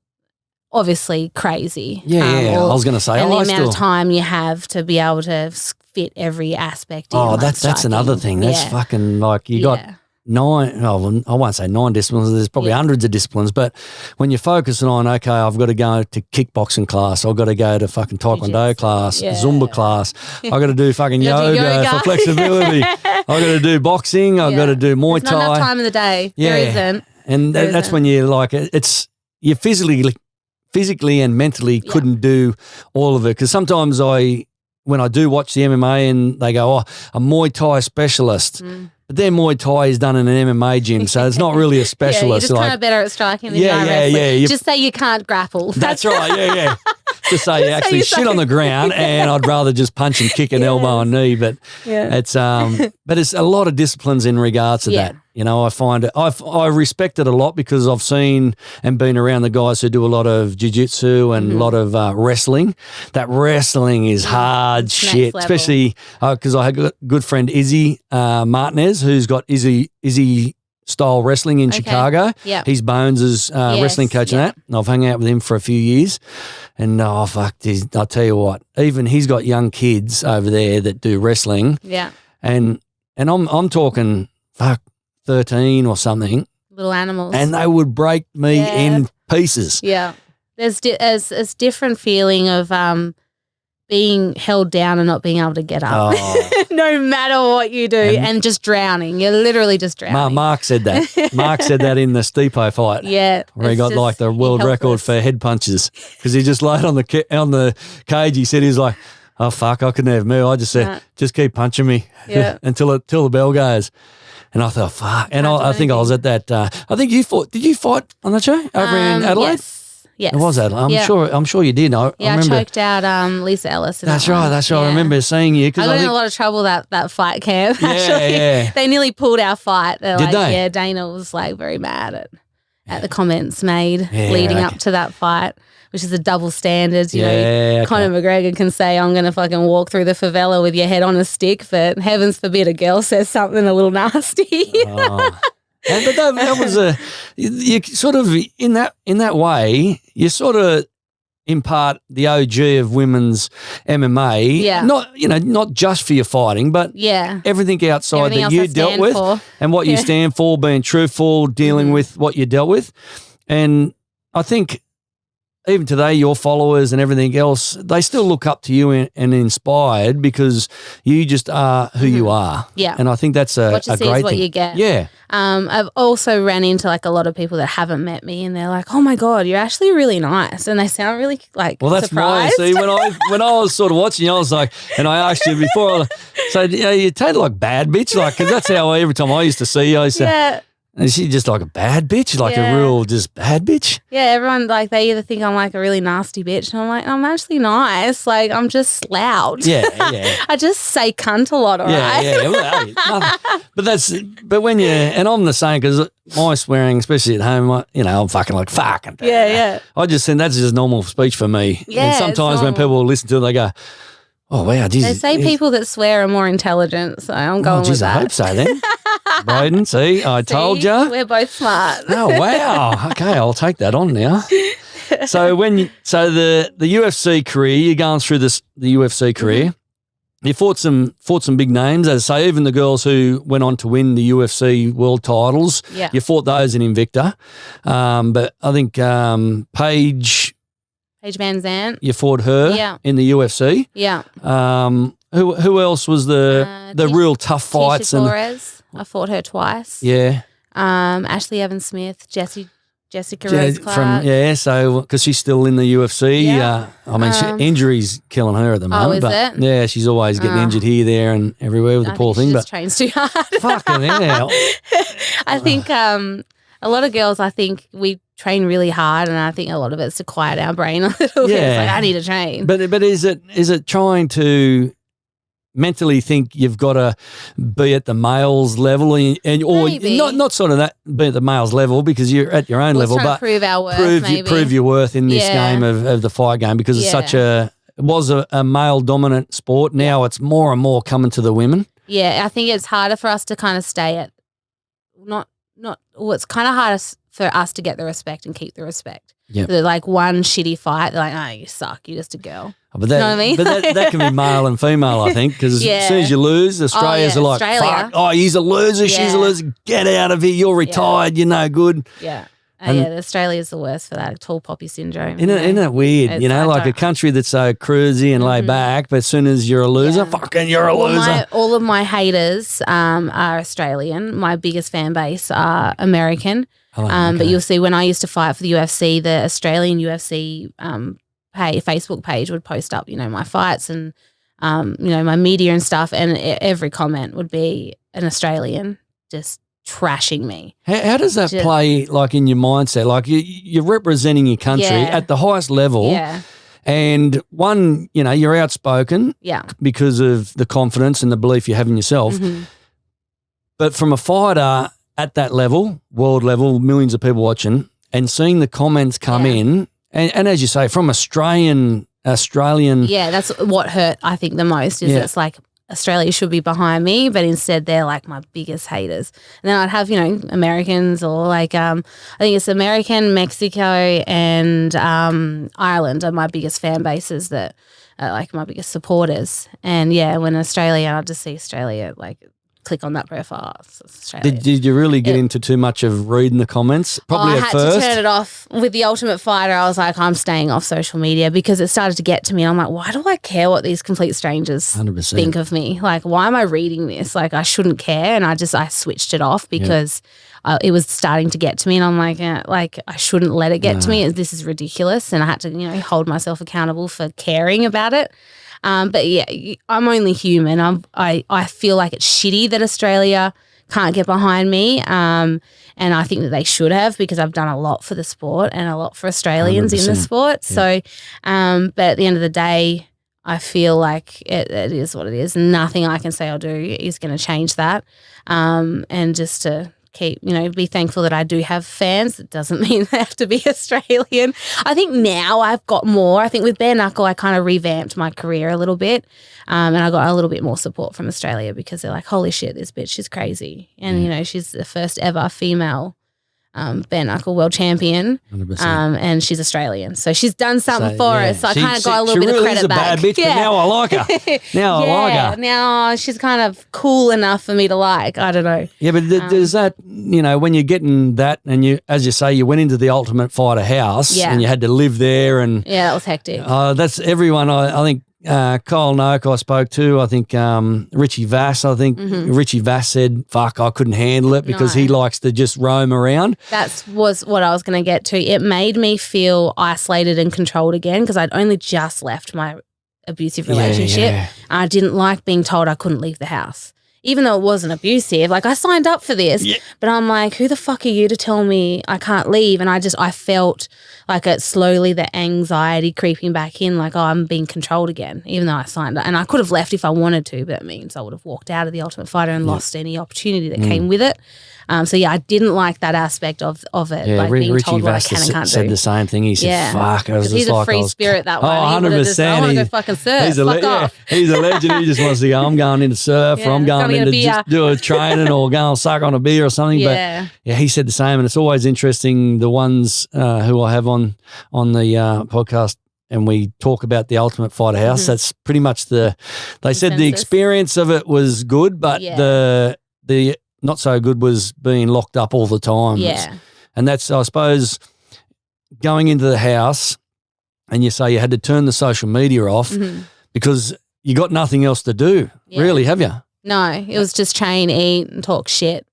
obviously crazy. I was going to say, and the amount of time you have to be able to fit every aspect in. Oh, that's another thing. That's fucking like you got 9, I won't say 9 disciplines, there's probably hundreds of disciplines, but when you're focusing on, okay, I've got to go to kickboxing class, I've got to go to fucking taekwondo class, Zumba class, I've got to do fucking yoga for flexibility, I've got to do boxing, I've got to do Muay Thai. There's not enough time in the day. There isn't. And that's when you're like, you physically and mentally couldn't do all of it, because sometimes when I do watch the MMA and they go, a Muay Thai specialist, but their Muay Thai is done in an MMA gym, so it's not really a specialist. You're just kind of better at striking than you are wrestling. Just say you can't grapple. That's right, Just say you actually shit on the ground and I'd rather just punch and kick an elbow and knee, but it's but it's a lot of disciplines in regards to that. I find it, I respect it a lot because I've seen and been around the guys who do a lot of jiu-jitsu and a lot of wrestling. That wrestling is hard shit, especially because I have a good friend, Izzy Martinez, who's got Izzy style wrestling in Chicago. Yeah. He's Bones' wrestling coach and that. And I've hung out with him for a few years. And I'll tell you what, even he's got young kids over there that do wrestling. Yeah. And I'm talking 13 or something. Little animals. And they would break me in pieces. Yeah. There's different feeling of being held down and not being able to get up. No matter what you do and just drowning. You're literally just drowning. Mark said that. Mark said that in the Stipe fight. Yeah. Where he got like the world record for head punches because he just laid on the cage. He said he was like, oh, fuck, I couldn't have moved. I just said, just keep punching me until the bell goes. And I thought, fuck. And I think I was at that. I think you fought. Did you fight on the show over in Adelaide? Yes. It was Adelaide. I'm sure you did. I remember. I choked out Lisa Ellis. That's right. Yeah. I remember seeing you. I got in a lot of trouble that fight camp. Actually, yeah. They nearly pulled our fight. Did they? Yeah, Dana was like very mad at the comments made leading up to that fight, which is a double standard. Conor McGregor can say, I'm going to fucking walk through the favela with your head on a stick, but heavens forbid a girl says something a little nasty. But that was you sort of, in that way, you sort of impart the OG of women's MMA. Yeah. Not just for your fighting, but everything outside that you dealt with and what you stand for, being truthful, dealing with what you dealt with. And I think even today, your followers and everything else, they still look up to you and inspired because you just are who you are. Yeah. And I think that's a great thing. What you see is what you get. Yeah. I've also ran into like a lot of people that haven't met me and they're like, oh my God, you're actually really nice. And they sound really like that's surprised. See, when I was sort of watching you, I was like, and I asked you before, so you totally like bad bitch, like, because that's how every time I used to see you, I used to, is she just like a bad bitch? Like a real just bad bitch? Yeah, everyone, like, they either think I'm like a really nasty bitch and I'm like, I'm actually nice. Like, I'm just loud. Yeah. I just say cunt a lot, all right? Yeah. Well, but when you, and I'm the same because my swearing, especially at home, I'm fucking like, fucking. Yeah. I just think that's just normal speech for me. Yeah. And sometimes when people listen to it, they go, oh, wow. Geez, they say people that swear are more intelligent, so I'm going with that. I hope so then. Broden, see, I told you. We're both smart. Oh, wow. Okay, I'll take that on now. So the UFC career, you're going through the UFC career. You fought some big names, as I say, even the girls who went on to win the UFC world titles. Yeah. You fought those in Invicta. But I think Paige Van Zandt. You fought her in the UFC. Yeah. Who else was the real tough fights? Tisha Flores. I fought her twice. Yeah. Ashley Evans Smith, Jessica Rose Clark. So because she's still in the UFC. Yeah. Injuries killing her at the moment. Is it? Yeah, she's always getting injured here, there, and everywhere with the poor thing. But trains too hard. Fucking hell. I think a lot of girls, I think we train really hard, and I think a lot of it's to quiet our brain a little bit. It's like, I need to train. But is it trying to mentally think you've got to be at the males level or not sort of that be at the males level because you're at your own level, but prove our worth, prove your worth in this game of the fight game because it's it was a male dominant sport. Now it's more and more coming to the women. Yeah, I think it's harder for us to kind of stay at it's kind of harder for us to get the respect and keep the respect. Yeah. So like one shitty fight, they're like, oh, you suck. You're just a girl. But that, you know what I mean? But that can be male and female, I think, because as soon as you lose, Australians are like, fuck, he's a loser, she's a loser, get out of here, you're retired, you're no good. Yeah. Australia's the worst for that, tall poppy syndrome. Isn't it weird? Like a country that's so cruisy and laid back, but as soon as you're a loser, fucking you're a loser. All of my haters are Australian. My biggest fan base are American. But you'll see when I used to fight for the UFC, the Australian UFC Facebook page would post up, my fights and, my media and stuff. And every comment would be an Australian just trashing me. How does that play like in your mindset? Like you're representing your country at the highest level. Yeah. And one, you're outspoken because of the confidence and the belief you have in yourself. Mm-hmm. But from a fighter at that level, world level, millions of people watching, and seeing the comments come in, and as you say, from Australian. Yeah, that's what hurt, I think, the most is it's like Australia should be behind me, but instead they're like my biggest haters. And then I'd have, Americans or like I think it's American, Mexico and Ireland are my biggest fan bases that are like my biggest supporters. And when Australia, I'll just see Australia like click on that profile. Did you really get into too much of reading the comments? Probably at first. I had to turn it off. With The Ultimate Fighter, I was like, I'm staying off social media because it started to get to me. And I'm like, why do I care what these complete strangers 100%. think of me? Like, why am I reading this? Like, I shouldn't care. And I switched it off because it was starting to get to me. And I'm like, I shouldn't let it get to me. This is ridiculous. And I had to, hold myself accountable for caring about it. But I'm only human. I feel like it's shitty that Australia can't get behind me. And I think that they should have because I've done a lot for the sport and a lot for Australians 100%. In the sport. Yeah. So, but at the end of the day, I feel like it is what it is. Nothing I can say or do is going to change that. And just to keep, be thankful that I do have fans. It doesn't mean they have to be Australian. I think now I've got more. I think with Bareknuckle, I kind of revamped my career a little bit. And I got a little bit more support from Australia because they're like, holy shit, this bitch is crazy. And, she's the first ever female Bareknuckle world champion. 100%. And she's Australian. So she's done something for us. So I kind of got a little bit of credit back. She really is a bad bitch, but now I like her. I like her. Now she's kind of cool enough for me to like. I don't know. Yeah, but does that, when you're getting that and you, as you say, you went into the Ultimate Fighter house and you had to live there and. Yeah, that was hectic. That's everyone, I think. Kyle Noak I spoke to, I think Richie Vass, Richie Vass said, fuck, I couldn't handle it because he likes to just roam around. That was what I was going to get to. It made me feel isolated and controlled again because I'd only just left my abusive relationship. Yeah. I didn't like being told I couldn't leave the house. Even though it wasn't abusive, like I signed up for this, but I'm like, who the fuck are you to tell me I can't leave? And I felt like it slowly, the anxiety creeping back in, like, oh, I'm being controlled again, even though I signed up. And I could have left if I wanted to, but that means I would have walked out of the Ultimate Fighter and lost any opportunity that came with it. So I didn't like that aspect of it, like being told what I can and can't do. Said the same thing. He said, fuck. He's a free spirit that way. 100%. I want to go fucking surf. Fuck off. He's a legend. He just wants to go, I'm going in to surf or I'm going in to just do a training or go and suck on a beer or something. But he said the same. And it's always interesting, the ones who I have on the podcast, and we talk about the Ultimate Fighter house. Mm-hmm. That's pretty much they said the experience of it was good, but the not so good was being locked up all the time. Yeah. And that's, I suppose, going into the house and you say you had to turn the social media off because you got nothing else to do, really, have you? No, it was just train, eat and talk shit.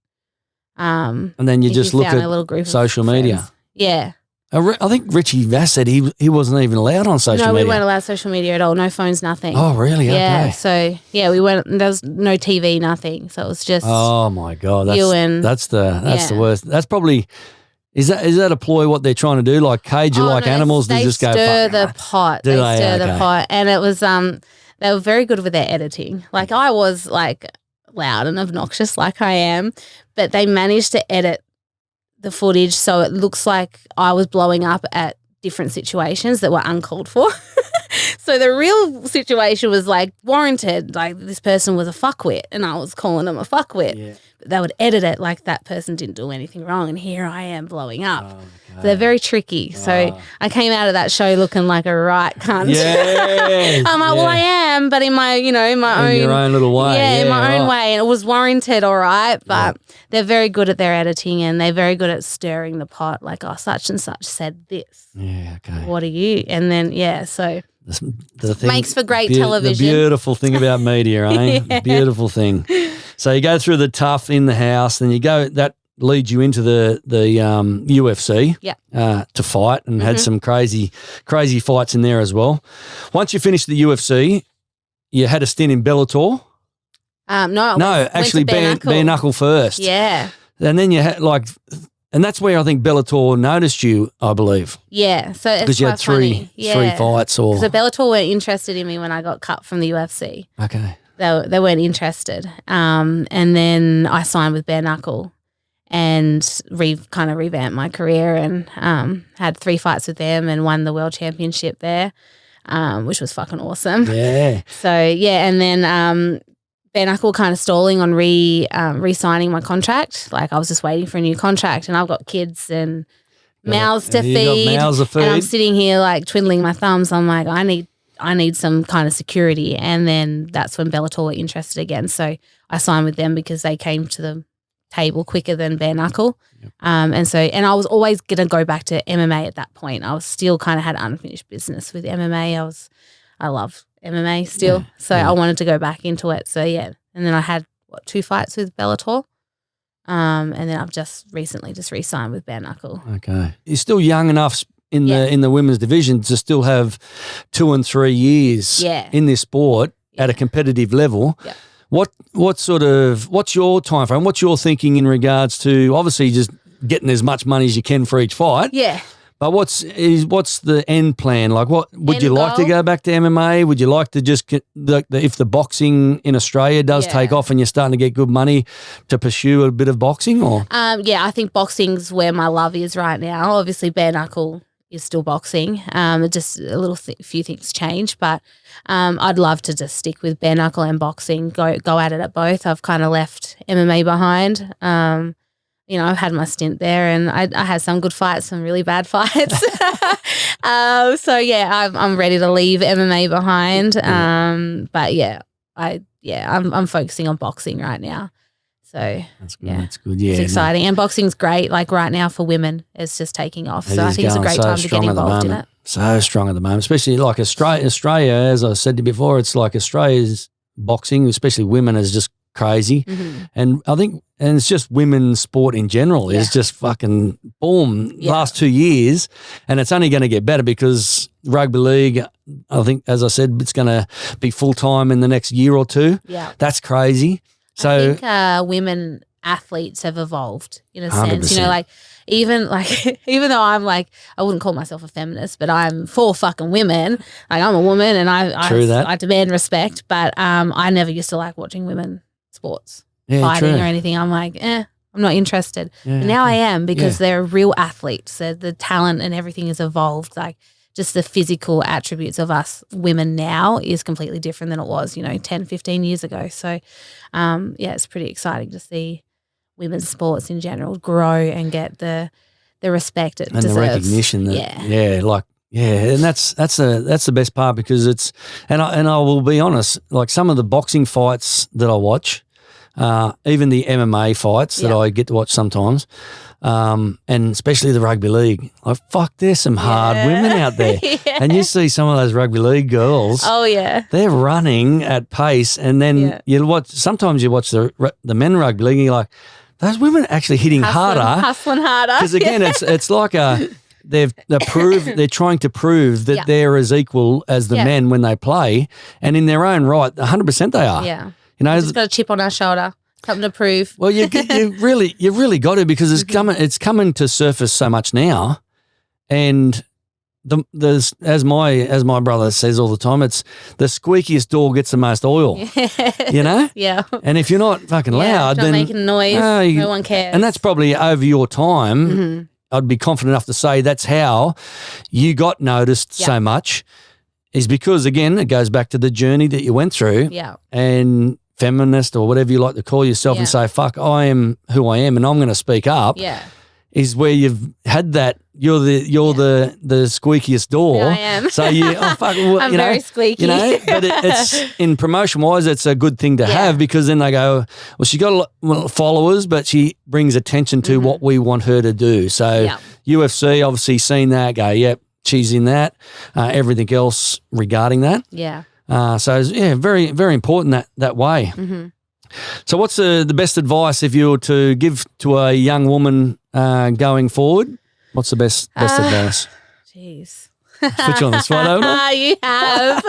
And then you just look found a little at group of social media. friends. Yeah. I think Richie Vass said he wasn't even allowed on social media. No, we weren't allowed social media at all. No phones, nothing. Oh, really? Yeah. Okay. So we went. There was no TV, nothing. So it was just. Oh my God, that's the worst. That's probably. Is that a ploy? What they're trying to do, like cage you like animals? They just go stir the pot. They stir the pot, and it was they were very good with their editing. Like I was like loud and obnoxious, like I am, but they managed to edit the footage so it looks like I was blowing up at different situations that were uncalled for. So the real situation was like warranted, like this person was a fuckwit and I was calling them a fuckwit. Yeah. But they would edit it like that person didn't do anything wrong and here I am blowing up. Oh, so they're very tricky. So I came out of that show looking like a right cunt. Yes, I'm like, well, I am, but in my, in your own little way. Yeah, in my own way. And it was warranted, all right. But they're very good at their editing and they're very good at stirring the pot. Like, oh, such and such said this. Yeah, okay. What are you? And then, so... The thing, makes for great television. The beautiful thing about media, eh? The beautiful thing. So you go through the tough in the house, then that leads you into the UFC to fight and had some crazy fights in there as well. Once you finished the UFC, you had a stint in Bellator. No, actually Bareknuckle first. Yeah. And then you had and that's where I think Bellator noticed you, I believe. Yeah, so it's because you had three fights, or so Bellator weren't interested in me when I got cut from the UFC. Okay, they weren't interested. And then I signed with Bareknuckle and kind of revamped my career and had 3 fights with them and won the world championship there, which was fucking awesome. Yeah. So and then. Bareknuckle kind of stalling on re-signing my contract. Like I was just waiting for a new contract and I've got kids and mouths to feed. And I'm sitting here like twiddling my thumbs. I'm like, I need some kind of security. And then that's when Bellator were interested again. So I signed with them because they came to the table quicker than Bareknuckle. Yep. And I was always going to go back to MMA at that point. I was still kind of had unfinished business with MMA. I love MMA still. So I wanted to go back into it. So and then I had 2 fights with Bellator. And then I've just recently re-signed with Bareknuckle. Okay. You're still young enough in the women's division to still have 2 and 3 years in this sport at a competitive level. Yeah. What's your time frame? What's your thinking in regards to obviously just getting as much money as you can for each fight? Yeah. But what's the end plan? Like, what would you like to go back to MMA? Would you like to just get if the boxing in Australia does take off and you're starting to get good money to pursue a bit of boxing? Or I think boxing's where my love is right now. Obviously, Bareknuckle is still boxing. Just a few things change, but I'd love to just stick with Bareknuckle and boxing. Go at it at both. I've kind of left MMA behind. I've had my stint there and I had some good fights, some really bad fights. I'm ready to leave MMA behind. I'm focusing on boxing right now. So that's good. That's good. Yeah, it's exciting. And boxing's great. Like right now for women, it's just taking off. So I think it's a great time to get involved in it. So strong at the moment, especially like Australia, as I said to you before, it's like Australia's boxing, especially women, is just crazy. Mm-hmm. And I think, and it's just women's sport in general is just fucking boom last 2 years. And it's only going to get better because rugby league, I think, as I said, it's going to be full-time in the next year or 2. Yeah. That's crazy. So I think women athletes have evolved in a 100%. Sense, even though I'm I wouldn't call myself a feminist, but I'm for fucking women. Like I'm a woman and I demand respect, but I never used to like watching women sports, fighting or anything. I'm like, I'm not interested. Yeah, but now I am because they're real athletes. The talent and everything has evolved. Like just the physical attributes of us women now is completely different than it was, 10, 15 years ago. So, it's pretty exciting to see women's sports in general grow and get the respect it deserves. The recognition. And that's the best part because it's and I will be honest, like some of the boxing fights that I watch, even the MMA fights that I get to watch sometimes, and especially the rugby league. There's some hard women out there. And you see some of those rugby league girls. Oh yeah. They're running at pace and then sometimes you watch the men rugby league and you're like, those women are actually hitting harder. Hustling harder. Because again, it's like they're trying to prove that they're as equal as the men when they play, and in their own right, 100% they are. Yeah, you know, just got a chip on our shoulder, something to prove. Well, you really got to, because it's coming to surface so much now, and there's as my brother says all the time, it's the squeakiest door gets the most oil. You know? Yeah. And if you're not fucking loud, not then making noise, no one cares. And that's probably over your time. Mm-hmm. I'd be confident enough to say that's how you got noticed so much, is because, again, it goes back to the journey that you went through. Yeah. And feminist, or whatever you like to call yourself, and say, fuck, I am who I am and I'm going to speak up. Yeah. Is where you've had that. You're the squeakiest door. Yeah, I am. So I'm very squeaky. You know, but it's in promotion wise, it's a good thing to have, because then they go, well, she got a lot of followers, but she brings attention to what we want her to do. So UFC obviously seen that, go, yep, she's in that. Everything else regarding that. Yeah. So very, very important that way. Mm-hmm. So what's the best advice if you were to give to a young woman going forward? What's the best advice? Jeez. Put you on the spot, haven't I? You have.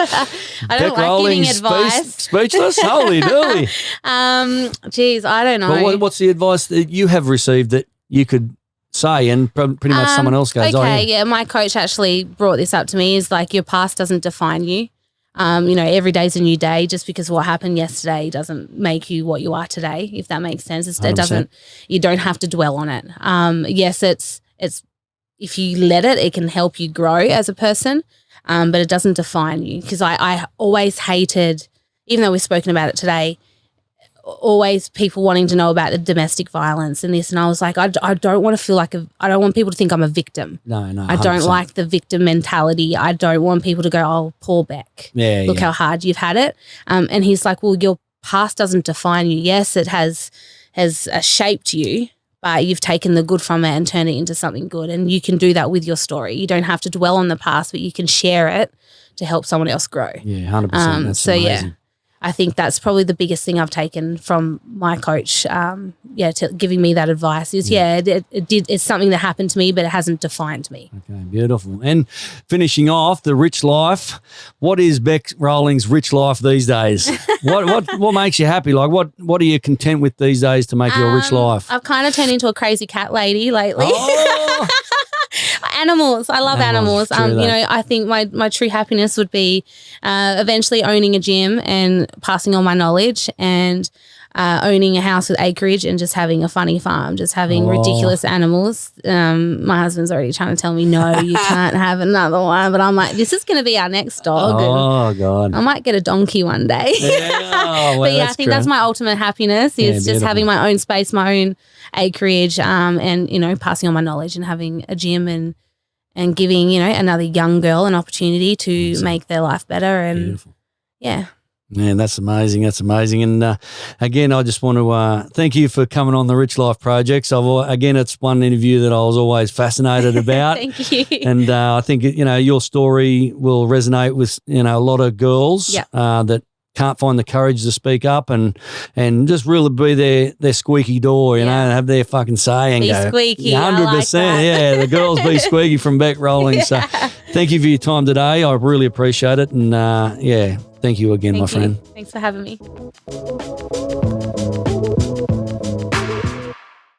I don't like giving advice. Speechless? Holy dooly. Geez, I don't know. Well, what's the advice that you have received that you could say, and pretty much someone else goes, my coach actually brought this up to me, is like, your past doesn't define you. You know, every day's a new day. Just because what happened yesterday doesn't make you what you are today, if that makes sense. It doesn't, you don't have to dwell on it. Yes, it's if you let it, it can help you grow as a person, but it doesn't define you. Because I always hated, even though we've spoken about it today, always people wanting to know about the domestic violence and this, and I was like, I don't want to feel like I don't want people to think I'm a victim. No, 100%. I don't like the victim mentality. I don't want people to go, oh, poor Bec. Look how hard you've had it. And he's like, well, your past doesn't define you. Yes, it has shaped you, but you've taken the good from it and turned it into something good. And you can do that with your story. You don't have to dwell on the past, but you can share it to help someone else grow. Yeah, 100%. That's amazing. Yeah. I think that's probably the biggest thing I've taken from my coach, to giving me that advice is, it's something that happened to me, but it hasn't defined me. Okay, beautiful. And finishing off, the rich life. What is Bec Rowling's rich life these days? What makes you happy? Like, what are you content with these days to make your rich life? I've kind of turned into a crazy cat lady lately. Oh. Animals. I love animals. You know, I think my true happiness would be eventually owning a gym and passing on my knowledge, and owning a house with acreage and just having a funny farm, just having ridiculous animals. My husband's already trying to tell me, no, you can't have another one. But I'm like, this is going to be our next dog. Oh, God. I might get a donkey one day. Yeah, but I think that's my ultimate happiness, is just having my own space, my own acreage, and, you know, passing on my knowledge and having a gym and giving, you know, another young girl an opportunity to make their life better. And beautiful. Yeah. Man, that's amazing. That's amazing. And again, I just want to thank you for coming on the Rich Life Projects. Again, it's one interview that I was always fascinated about. Thank you. And I think, you know, your story will resonate with, you know, a lot of girls that can't find the courage to speak up and just really be their squeaky door, you know, and have their fucking say and be go squeaky. 100%. Yeah, the girls be squeaky from Bec Rowling. So thank you for your time today. I really appreciate it. And thank you again, my friend. Thanks for having me.